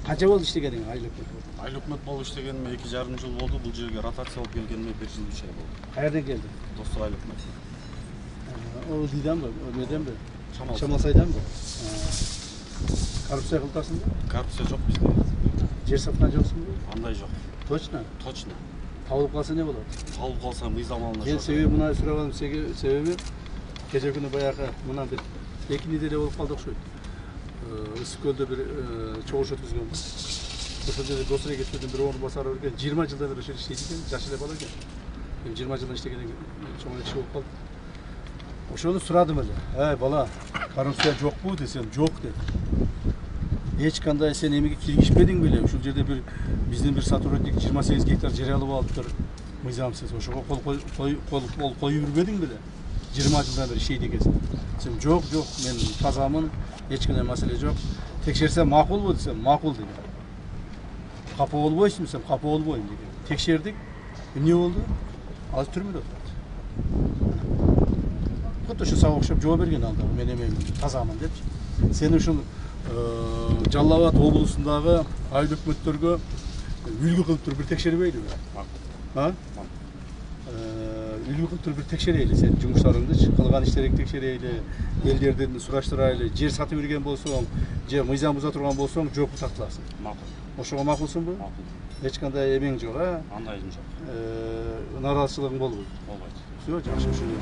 Қанша болды іштегенің айлы өкмет болды? Айлы өкмет болуп иштегениме 2,5 жыл болду. Бул жерге ротация болуп келгениме 1 жыл 3 ай болду. Каерден келдің? Достук айлы өкмет. Ол Дийдан бі? Меден бі? Шамал. Шамалсайдан бі? Коррупция кылтасың ба? Коррупция жок бизде. Жер сатқан жоқсың ба? Андай жок. Точно? Точно. Табылып қалса не болады? Табылып калса мыйзам алына. Мен себебі мына сұрағаным себебі кеше күні баяғы мына бір 2 неделе болып қалды окшойт. Ысыкөлдө бір чогуш өткізген. Ошол жерде досыр эгеттердин бір орун басары өрген 20 жылдан бери ошол иштейт экен, жаш эле бала экен. 20 жылдан иштегенден чоң эле киши болуп калды. Ошону сурадым эле. Бала, коррупция жокпу десем, жок деп. Эч кандай сен эмеге киргишпедиң беле? Ушул жерде бир биздин бир сотрудник 28 гектар жер алып алыптыр. Мыйзамсыз. Ошого кол коюп жүрбедиң беле? 20 жылдан бери иштейт экенсиң. Сен жок, мен тазамын, эч кандай маселе жок. Текшерсем макулбу десем, макул деген. Капа болбойсуң десем, капа болбойм деген. Текшердик. Эмне болду? Азыр түрмөдө отурат. Кот ошо сага окшоп жооп берген алда. Мен эми тазамын депчи. Сен ушул Жалал Абад облусундагы айлы өкмөттөргө үлгү кылып туруп бир текшербейли? Үлгү кылып туруп бир текшерейли сен жумуштарыңдычы, кылган иштериңди текшерейли, элдерден сураштырайлы, жер сатып берген болсоң, же мыйзам буза турган болсоң, жоопу тартыласың. Макул. Ошого макулсуңбу? Макул. Эч кандай эмең жок, Андайым жок. Нараазычылыгың болбойт. Болбойт. Всё, жакшы ушуну.